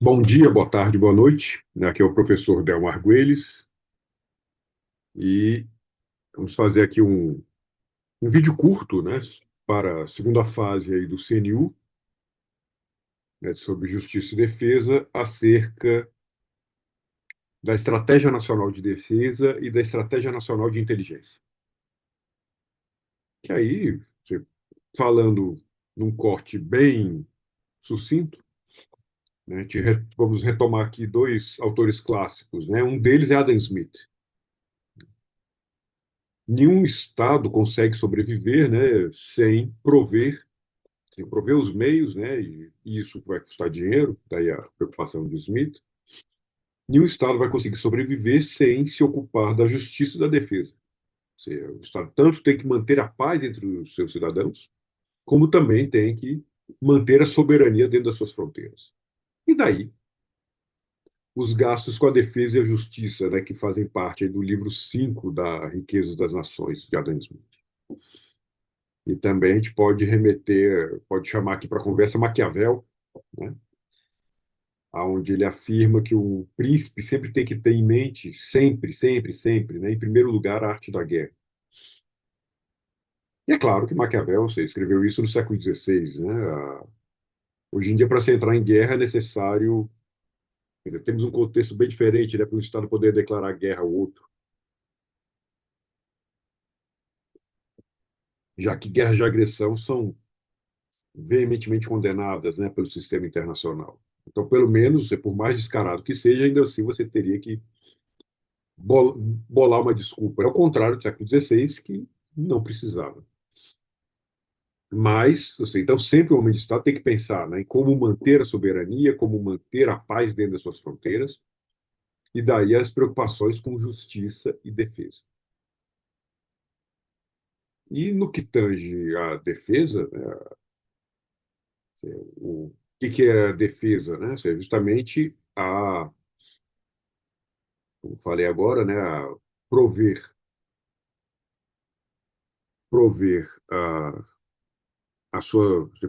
Bom dia, boa tarde, boa noite. Aqui é o professor Delmar Arguelles e vamos fazer aqui um vídeo curto, né, para a segunda fase aí do CNU, né, sobre Justiça e Defesa, acerca da Estratégia Nacional de Defesa e da Estratégia Nacional de Inteligência. Que aí, falando num corte bem sucinto, né, vamos retomar aqui dois autores clássicos, né? Um deles é Adam Smith. Nenhum Estado consegue sobreviver, né, sem prover os meios, né, e isso vai custar dinheiro, daí a preocupação de Smith. Nenhum Estado vai conseguir sobreviver sem se ocupar da justiça e da defesa. Ou seja, o Estado tanto tem que manter a paz entre os seus cidadãos, como também tem que manter a soberania dentro das suas fronteiras. E daí, os gastos com a defesa e a justiça, né, que fazem parte aí do livro 5 da Riqueza das Nações, de Adam Smith. E também a gente pode chamar aqui para conversa Maquiavel, né? Onde ele afirma que o príncipe sempre tem que ter em mente, sempre, sempre, sempre, né, em primeiro lugar, a arte da guerra. E é claro que Maquiavel, você escreveu isso no século XVI, né? Hoje em dia, para se entrar em guerra, é necessário. Quer dizer, temos um contexto bem diferente, né, para um Estado poder declarar guerra ao outro, já que guerras de agressão são veementemente condenadas, né, pelo sistema internacional. Então, pelo menos, por mais descarado que seja, ainda assim você teria que bolar uma desculpa. É o contrário do século XVI, que não precisava. Mas, assim, então, sempre o homem de Estado tem que pensar, né, em como manter a soberania, como manter a paz dentro das suas fronteiras, e daí as preocupações com justiça e defesa. E no que tange à defesa, né, o que é a defesa? Né? Justamente como falei agora, né, prover, prover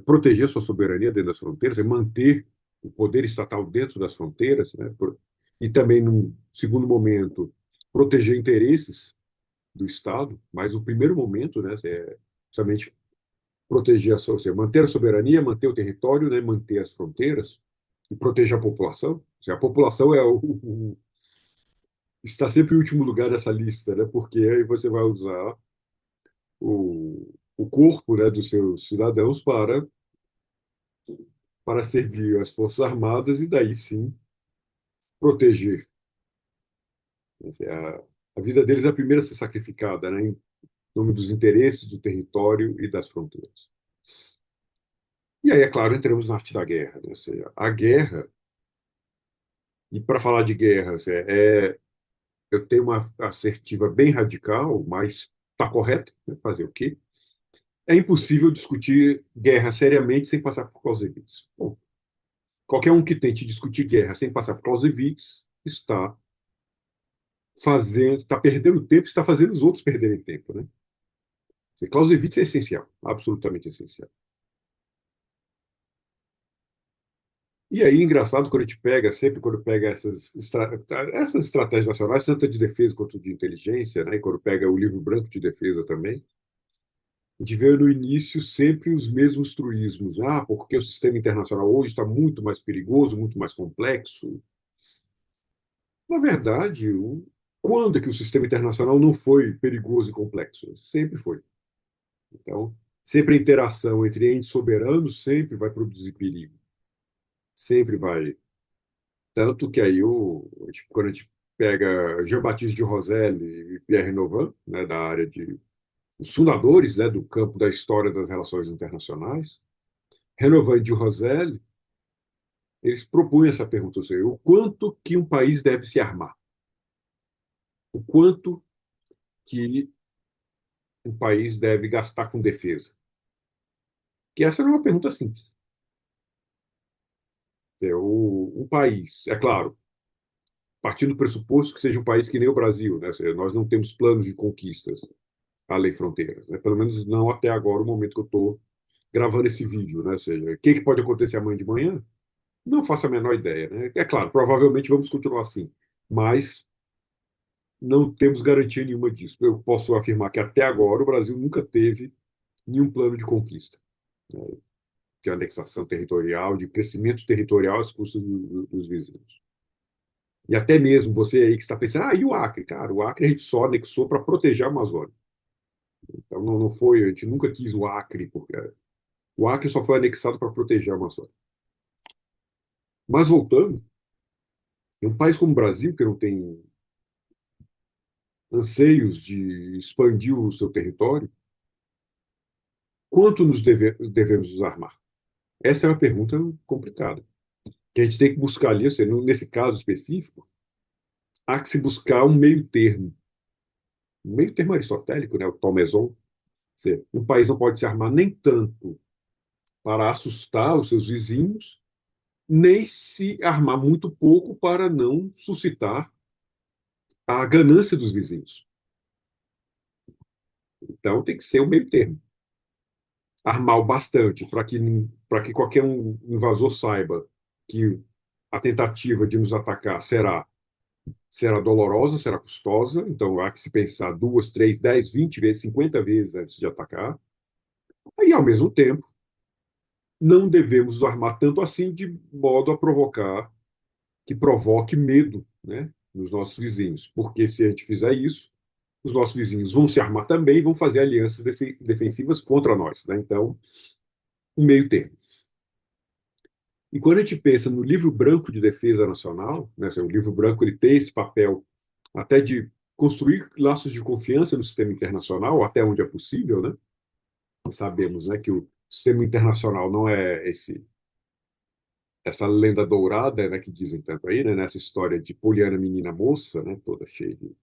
proteger a sua soberania dentro das fronteiras, é manter o poder estatal dentro das fronteiras, né, e também, num segundo momento, proteger interesses do Estado, mas o primeiro momento, né, é justamente proteger manter a soberania, manter o território, né, manter as fronteiras e proteger a população. A população está sempre em último lugar nessa lista, né, porque aí você vai usar o corpo, né, dos seus cidadãos para servir as Forças Armadas e daí sim proteger. A vida deles é a primeira a ser sacrificada, né, em nome dos interesses, do território e das fronteiras. E aí, é claro, entramos na arte da guerra. Né? Ou seja, a guerra, e para falar de guerra, eu tenho uma assertiva bem radical, mas está correto, né? Fazer o quê? É impossível discutir guerra seriamente sem passar por Clausewitz. Bom, qualquer um que tente discutir guerra sem passar por Clausewitz está perdendo tempo, está fazendo os outros perderem tempo, né? Clausewitz é essencial, absolutamente essencial. E aí, engraçado, quando pega essas estratégias nacionais, tanto de defesa quanto de inteligência, né? E quando pega o livro branco de defesa também, a gente vê no início sempre os mesmos truísmos. Ah, porque o sistema internacional hoje está muito mais perigoso, muito mais complexo. Na verdade, quando é que o sistema internacional não foi perigoso e complexo? Sempre foi. Então, sempre a interação entre entes soberanos sempre vai produzir perigo. Sempre vai. Tanto que aí, quando a gente pega Jean-Baptiste de Roselle e Pierre Nové, né, da área os fundadores, né, do campo da história das relações internacionais, Renovan e de Roselle, eles propunham essa pergunta, ou seja, o quanto que um país deve se armar? O quanto que um país deve gastar com defesa? Que essa não é uma pergunta simples. Um país, é claro, partindo do pressuposto que seja um país que nem o Brasil, né? Ou seja, nós não temos planos de conquistas além fronteiras, né? Pelo menos não até agora, o momento que eu estou gravando esse vídeo, né? Ou seja, o que pode acontecer amanhã de manhã? Não faço a menor ideia, né? É claro, provavelmente vamos continuar assim, mas não temos garantia nenhuma disso. Eu posso afirmar que até agora o Brasil nunca teve nenhum plano de conquista, né, de anexação territorial, de crescimento territorial às custas dos vizinhos. E até mesmo você aí que está pensando, e o Acre? Cara, o Acre a gente só anexou para proteger a Amazônia. Então não foi, a gente nunca quis o Acre, porque o Acre só foi anexado para proteger a Amazônia. Mas voltando, em um país como o Brasil, que não tem anseios de expandir o seu território, quanto devemos nos armar? Essa é uma pergunta complicada, que a gente tem que buscar ali, ou seja, nesse caso específico, há que se buscar um meio termo aristotélico, né, o tal meson. Um país não pode se armar nem tanto para assustar os seus vizinhos, nem se armar muito pouco para não suscitar a ganância dos vizinhos. Então tem que ser o meio termo. Armar o bastante para que qualquer invasor saiba que a tentativa de nos atacar será dolorosa, será custosa, então há que se pensar 2, 3, 10, 20 vezes, 50 vezes antes de atacar. E, ao mesmo tempo, não devemos nos armar tanto assim de modo a provocar, que provoque medo, né, nos nossos vizinhos. Porque se a gente fizer isso, os nossos vizinhos vão se armar também e vão fazer alianças defensivas contra nós. Né? Então, um meio termo. E quando a gente pensa no livro branco de defesa nacional, né, o livro branco ele tem esse papel até de construir laços de confiança no sistema internacional, até onde é possível, né? Sabemos, né, que o sistema internacional não é essa lenda dourada, né, que dizem tanto aí, né, nessa história de Poliana menina moça, né, toda cheia de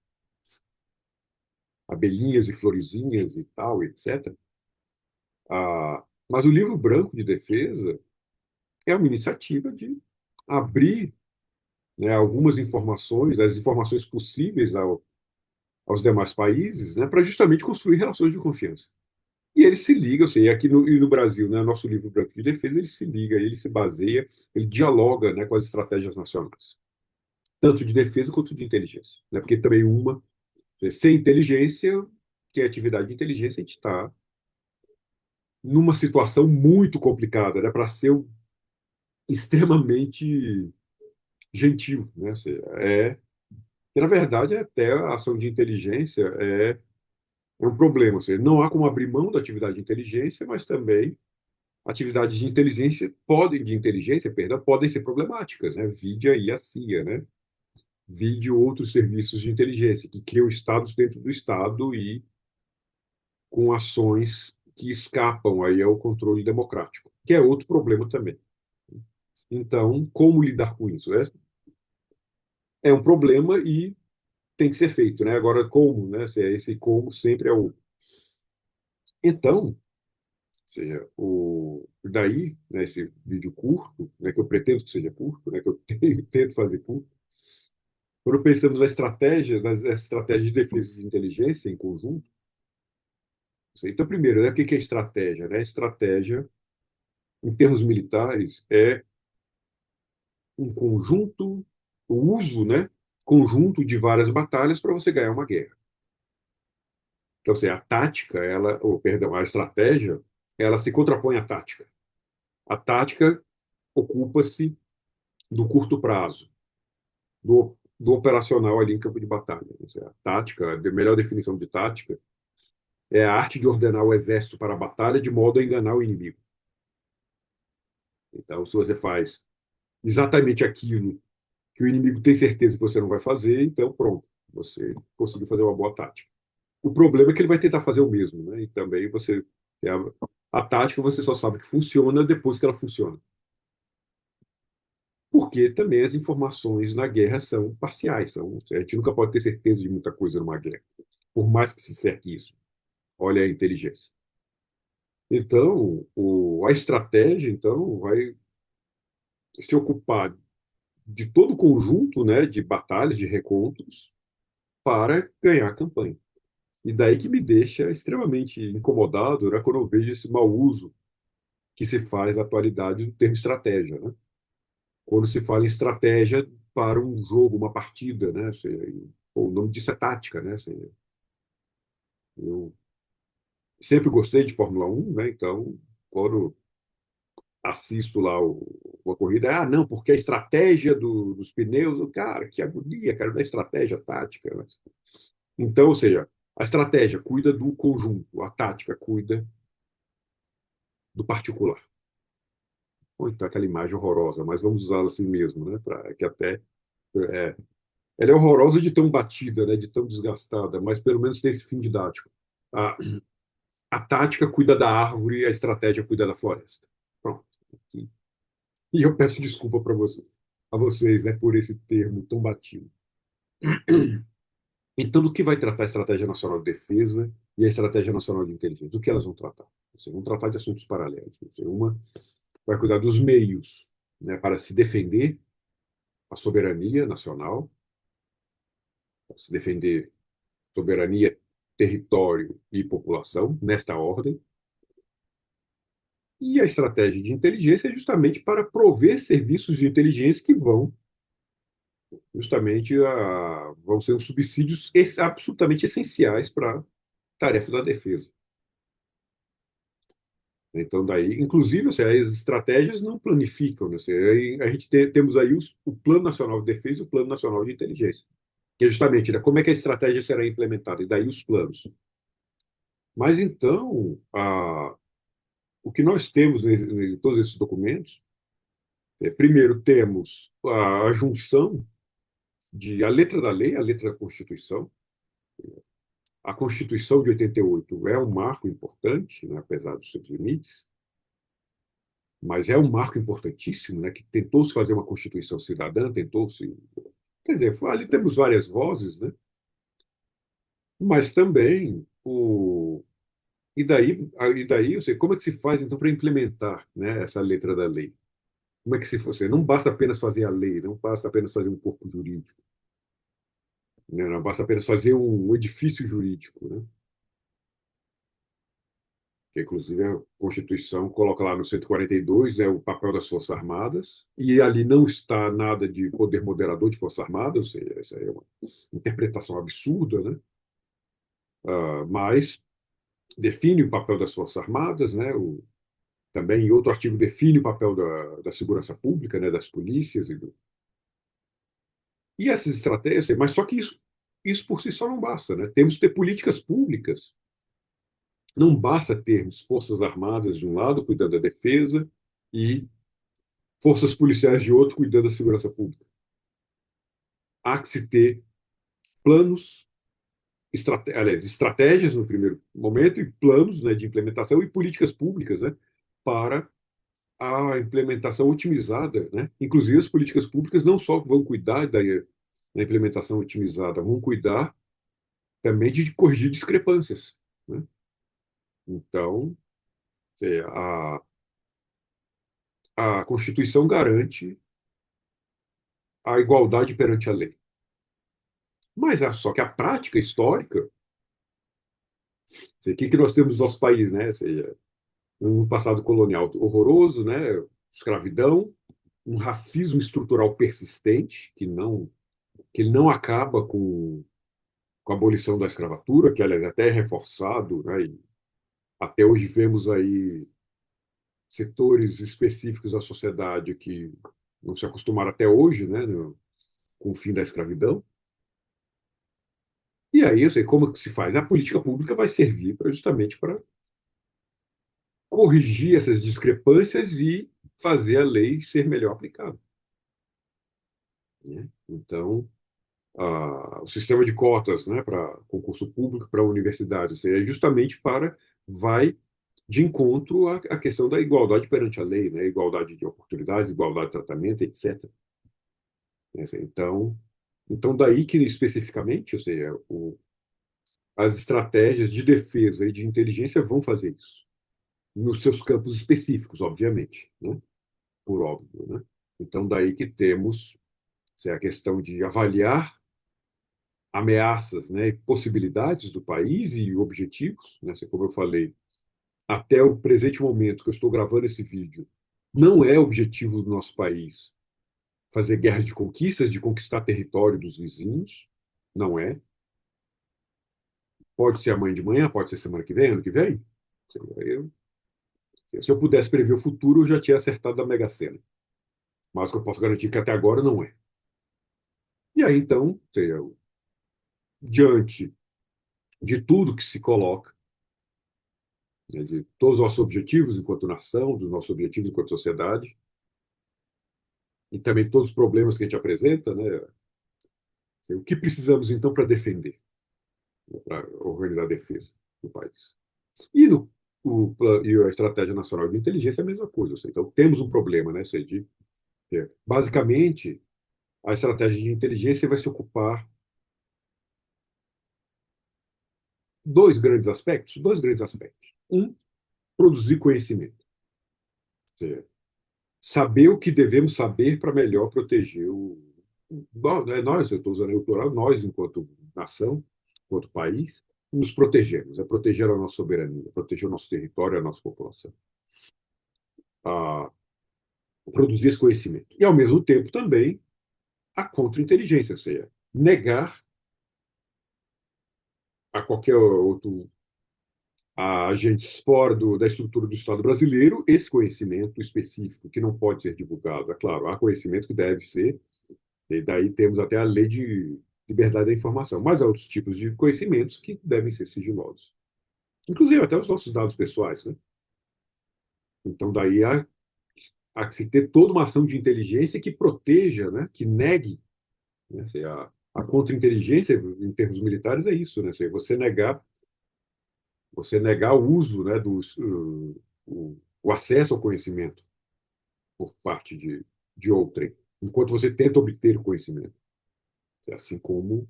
abelhinhas e florezinhas e tal, etc. Mas o livro branco de defesa é uma iniciativa de abrir, né, algumas informações, as informações possíveis aos demais países, né, para justamente construir relações de confiança. E ele se liga, ou seja, aqui no Brasil, né, nosso livro branco de defesa, ele se liga, ele se baseia, ele dialoga, né, com as estratégias nacionais, tanto de defesa quanto de inteligência. Né, porque também sem inteligência, que é atividade de inteligência, a gente está numa situação muito complicada, né, para ser extremamente gentil. Né, ou seja, que, na verdade, até a ação de inteligência é um problema. Ou seja, não há como abrir mão da atividade de inteligência, mas também atividades de inteligência, perdão, podem ser problemáticas, né? Vide aí a CIA, né? Vide outros serviços de inteligência que criam estados dentro do estado e com ações que escapam aí ao controle democrático, que é outro problema também. Então, como lidar com isso? É um problema e tem que ser feito, né? Agora, como, né? Esse como sempre é o. Então, ou seja, daí, né, esse vídeo curto, né, que eu pretendo que seja curto, né, que eu tento fazer curto, quando pensamos nas estratégias de defesa e de inteligência em conjunto, então, primeiro, né, o que é estratégia? Né? Estratégia, em termos militares, é um conjunto, o uso, né, conjunto de várias batalhas para você ganhar uma guerra. Então, assim, a tática, perdão, a estratégia, ela se contrapõe à tática. A tática ocupa-se do curto prazo, do operacional ali em campo de batalha. A tática, a melhor definição de tática, é a arte de ordenar o exército para a batalha de modo a enganar o inimigo. Então, se você faz exatamente aquilo que o inimigo tem certeza que você não vai fazer, então pronto, você conseguiu fazer uma boa tática. O problema é que ele vai tentar fazer o mesmo, né? E também a tática você só sabe que funciona depois que ela funciona. Porque também as informações na guerra são parciais, a gente nunca pode ter certeza de muita coisa numa guerra, por mais que se cerque isso. Olha a inteligência. Então, a estratégia, então, vai se ocupar de todo o conjunto, né, de batalhas, de recontros, para ganhar a campanha. E daí que me deixa extremamente incomodado, né, quando eu vejo esse mau uso que se faz na atualidade do termo estratégia. Né? quando se fala em estratégia para um jogo, uma partida, né? O nome disso é tática, né? Eu sempre gostei de Fórmula 1, né? Então, quando assisto lá uma corrida, não, porque a estratégia dos pneus, cara, que agonia, cara, da estratégia tática, né? Então, ou seja, a estratégia cuida do conjunto, a tática cuida do particular. Ou então aquela imagem horrorosa, mas vamos usá-la assim mesmo, né? Que até é, ela é horrorosa de tão batida, né? De tão desgastada, mas pelo menos tem esse fim didático. A, a tática cuida da árvore, a estratégia cuida da floresta. Pronto. E eu peço desculpa para vocês, a vocês, né, por esse termo tão batido. Então, do que vai tratar a Estratégia Nacional de Defesa e a Estratégia Nacional de Inteligência? Do que elas vão tratar? Vão tratar de assuntos paralelos. Uma vai cuidar dos meios, né, para se defender a soberania nacional, para se defender soberania, território e população, nesta ordem. E a estratégia de inteligência é justamente para prover serviços de inteligência que vão justamente vão ser os subsídios absolutamente essenciais para a tarefa da defesa. Então, daí, inclusive, assim, as estratégias não planificam, né? Assim, a gente temos aí o Plano Nacional de Defesa e o Plano Nacional de Inteligência, que é justamente, né, como é que a estratégia será implementada, e daí os planos. Mas então, o que nós temos em todos esses documentos, primeiro temos a junção de a letra da lei, a letra da Constituição. A Constituição de 88 é um marco importante, né, apesar dos seus limites, mas é um marco importantíssimo, né, que tentou-se fazer uma Constituição cidadã, tentou-se. Quer dizer, ali temos várias vozes, né, mas também o. E daí, eu sei, como é que se faz, então, para implementar, né, essa letra da lei? Como é que se fosse? Não basta apenas fazer a lei, não basta apenas fazer um corpo jurídico, né, não basta apenas fazer um edifício jurídico, né? Que inclusive a Constituição coloca lá no 142, o papel das Forças Armadas, e ali não está nada de poder moderador de Forças Armadas, ou seja, essa é uma interpretação absurda, né? Mas define o papel das Forças Armadas, né? Também em outro artigo define o papel da segurança pública, né? Das polícias. E essas estratégias, mas só que isso por si só não basta, né? Temos que ter políticas públicas. Não basta termos Forças Armadas de um lado, cuidando da defesa, e forças policiais de outro cuidando da segurança pública. Há que se ter planos, aliás, estratégias no primeiro momento e planos, né, de implementação e políticas públicas, né, para a implementação otimizada, né? Inclusive as políticas públicas não só vão cuidar da implementação otimizada, vão cuidar também de corrigir discrepâncias, né? Então, a Constituição garante a igualdade perante a lei. Mas só que a prática histórica, o que nós temos no nosso país, né? Ou seja, um passado colonial horroroso, né? Escravidão, um racismo estrutural persistente que não acaba com a abolição da escravatura, que aliás até é reforçado, né? E até hoje vemos aí setores específicos da sociedade que não se acostumaram até hoje, né? Com o fim da escravidão. E aí, eu sei como que se faz. A política pública vai servir justamente para corrigir essas discrepâncias e fazer a lei ser melhor aplicada, né? Então, o sistema de cotas, né, para concurso público para universidades é justamente vai de encontro à questão da igualdade perante a lei, né, igualdade de oportunidades, igualdade de tratamento, etc. Então daí que especificamente, ou seja, as estratégias de defesa e de inteligência vão fazer isso nos seus campos específicos, obviamente, né? Por óbvio, né? Então daí que temos a questão de avaliar ameaças, né, e possibilidades do país e objetivos, né? Como eu falei, até o presente momento que eu estou gravando esse vídeo, não é objetivo do nosso país fazer guerras de conquistas, de conquistar território dos vizinhos. Não é. Pode ser amanhã de manhã, pode ser semana que vem, ano que vem. Eu, se eu pudesse prever o futuro, eu já tinha acertado da Mega Sena. Mas o que eu posso garantir que até agora não é. E aí, então, diante de tudo que se coloca, né, de todos os nossos objetivos enquanto nação, dos nossos objetivos enquanto sociedade, e também todos os problemas que a gente apresenta, né, o que precisamos então para defender, né, para organizar a defesa do país. E, e a Estratégia Nacional de Inteligência é a mesma coisa. Então, temos um problema, né, basicamente, a estratégia de inteligência vai se ocupar dois grandes aspectos. Um, produzir conhecimento. Saber o que devemos saber para melhor proteger nós, eu estou usando o plural, nós, enquanto nação, enquanto país, nos protegemos. É proteger a nossa soberania, proteger o nosso território, a nossa população. A produzir esse conhecimento. E, ao mesmo tempo, também a contra-inteligência, ou seja, negar a qualquer outro a agentes fora da estrutura do Estado brasileiro esse conhecimento específico que não pode ser divulgado. É claro, há conhecimento que deve ser, e daí temos até a lei de liberdade da informação, mas há outros tipos de conhecimentos que devem ser sigilosos. Inclusive até os nossos dados pessoais, né? Então daí há que se ter toda uma ação de inteligência que proteja, né? Que negue, né? A contra-inteligência, em termos militares, é isso, né? Você negar o uso, né? O acesso ao conhecimento por parte de outrem, enquanto você tenta obter o conhecimento. Assim como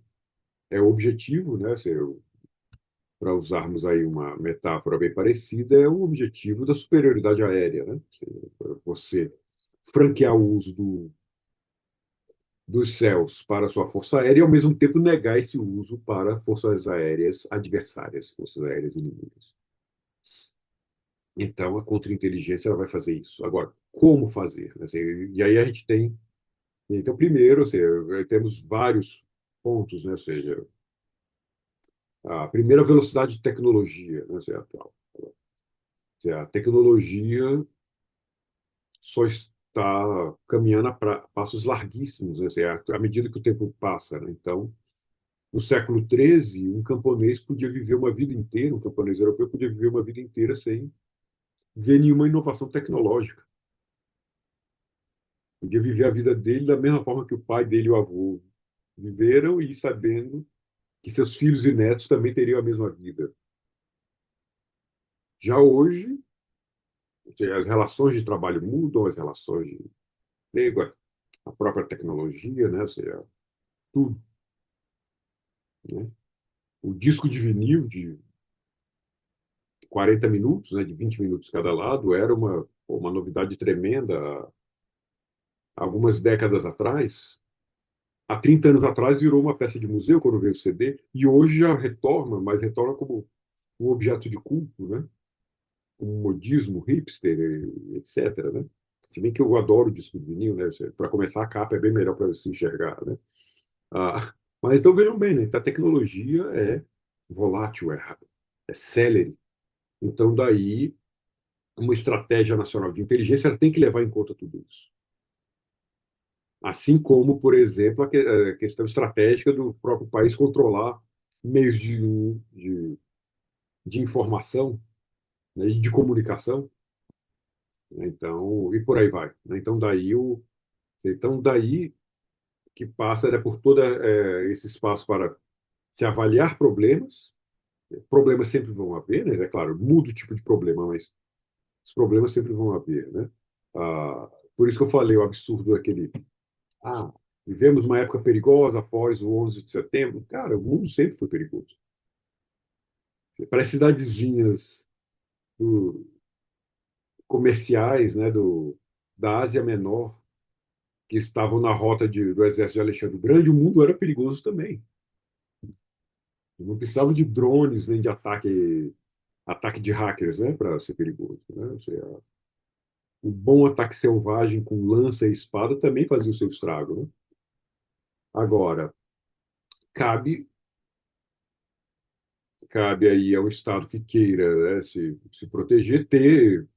é o objetivo, né? Para usarmos aí uma metáfora bem parecida, é o objetivo da superioridade aérea, né? Você franquear o uso dos céus para a sua força aérea e, ao mesmo tempo, negar esse uso para forças aéreas adversárias, forças aéreas inimigas. Então, a contra-inteligência ela vai fazer isso. Agora, como fazer? Assim, e aí a gente tem. Então, primeiro, ou seja, temos vários pontos, né? Ou seja, a primeira velocidade de tecnologia, né? Ou seja, a tecnologia só está caminhando a passos larguíssimos, né? Assim, à medida que o tempo passa. Né? Então, no século XIII, um camponês podia viver uma vida inteira, um camponês europeu podia viver uma vida inteira sem ver nenhuma inovação tecnológica. Podia viver a vida dele da mesma forma que o pai dele e o avô viveram e sabendo que seus filhos e netos também teriam a mesma vida. Já hoje, as relações de trabalho mudam, as relações de emprego, a própria tecnologia, né? Ou seja, tudo. Né? O disco de vinil de 40 minutos, né, de 20 minutos cada lado, era uma novidade tremenda há algumas décadas atrás. Há 30 anos atrás virou uma peça de museu quando veio o CD, e hoje já retorna, mas retorna como um objeto de culto, né? Um modismo hipster, etc. Né? Se bem que eu adoro o disco de vinil, né? Para começar, a capa é bem melhor para se enxergar. Né? Mas então vejam bem, né? A tecnologia é volátil, é célere. Então, daí, uma estratégia nacional de inteligência ela tem que levar em conta tudo isso. Assim como, por exemplo, a questão estratégica do próprio país controlar meios de informação, né, e de comunicação. Né? Então, e por aí vai. Né? Então, daí que passa, né, por todo esse espaço para se avaliar problemas. Problemas sempre vão haver, né? É claro, muda o tipo de problema, mas os problemas sempre vão haver, né? Por isso que eu falei o absurdo daquele. Ah, vivemos uma época perigosa após o 11 de setembro. Cara, o mundo sempre foi perigoso. Para as cidadezinhas comerciais, né, da Ásia Menor, que estavam na rota do exército de Alexandre o Grande, o mundo era perigoso também. Não precisava de drones nem de ataque de hackers, né, para ser perigoso. Né? O bom ataque selvagem com lança e espada também fazia o seu estrago, né? Agora, cabe cabe aí ao Estado que queira, né, se proteger, ter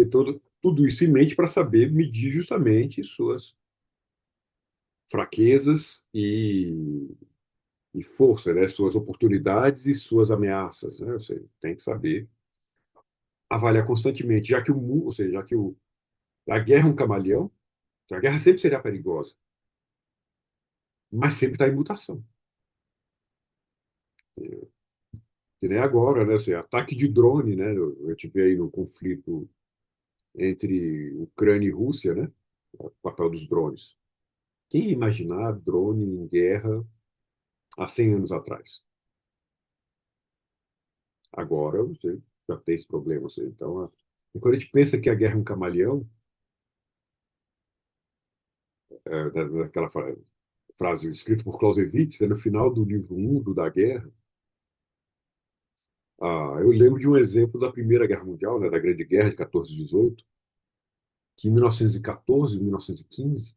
tudo isso em mente para saber medir justamente suas fraquezas e força, né, suas oportunidades e suas ameaças. Né? Você tem que saber avaliar constantemente, já que o mundo, ou seja, já que a guerra é um camaleão, a guerra sempre será perigosa, mas sempre está em mutação. Que nem agora, né? Assim, ataque de drone, né? Eu tive aí no conflito entre Ucrânia e Rússia, né? O papel dos drones. Quem ia imaginar drone em guerra há 100 anos atrás? Agora você já tem esse problema. Assim. Então, quando a gente pensa que a guerra é um camaleão, daquela frase escrita por Clausewitz, né, no final do livro 1 do Da Guerra, eu lembro de um exemplo da Primeira Guerra Mundial, né, da Grande Guerra de 14 e 18, que em 1914, 1915,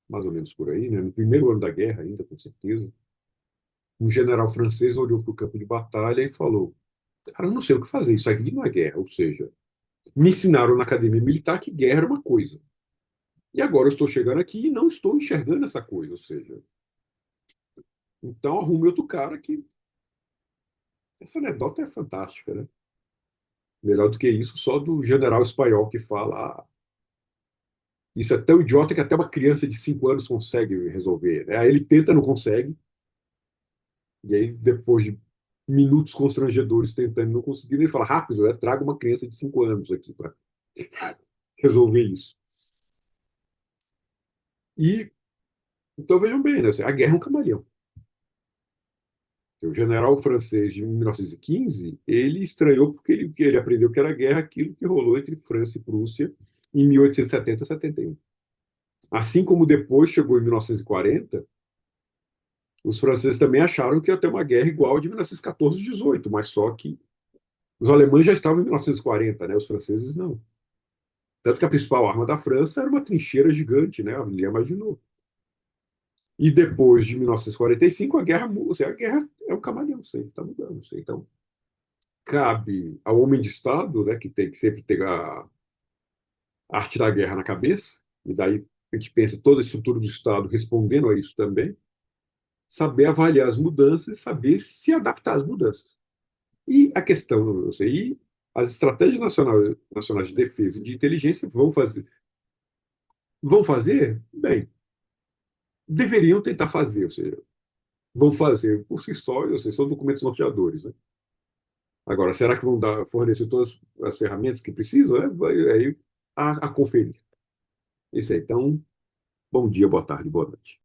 mais ou menos por aí, né, no primeiro ano da guerra ainda, com certeza, um general francês olhou para o campo de batalha e falou: Cara, eu não sei o que fazer, isso aqui não é guerra. Ou seja, me ensinaram na academia militar que guerra era uma coisa. E agora eu estou chegando aqui e não estou enxergando essa coisa. Ou seja, então arrume outro cara que. Essa anedota é fantástica, né? Melhor do que isso, só do general espanhol que fala: Isso é tão idiota que até uma criança de 5 anos consegue resolver. Né? Aí ele tenta, não consegue. E aí, depois de minutos constrangedores tentando não conseguir, ele fala: Rápido, né? Traga uma criança de 5 anos aqui para resolver isso. E então vejam bem, né? Assim, a guerra é um camaleão. O general francês de 1915, ele estranhou porque ele aprendeu que era guerra aquilo que rolou entre França e Prússia em 1870 e 71. Assim como depois chegou em 1940, os franceses também acharam que ia ter uma guerra igual a de 1914 e 18, mas só que os alemães já estavam em 1940, né? Os franceses não. Tanto que a principal arma da França era uma trincheira gigante, né? Ninguém imaginou. E depois de 1945, a guerra muda. A guerra é um camaleão, isso aí está mudando. Isso aí. Então, cabe ao homem de Estado, né, que tem que sempre ter a arte da guerra na cabeça, e daí a gente pensa toda a estrutura do Estado respondendo a isso também, saber avaliar as mudanças e saber se adaptar às mudanças. E a questão, e as estratégias nacionais de defesa e de inteligência vão fazer, bem, deveriam tentar fazer, ou seja, vão fazer por si só, ou seja, são documentos norteadores, né? Agora, será que vão fornecer todas as ferramentas que precisam? Vai aí a conferir. Isso aí. Então, bom dia, boa tarde, boa noite.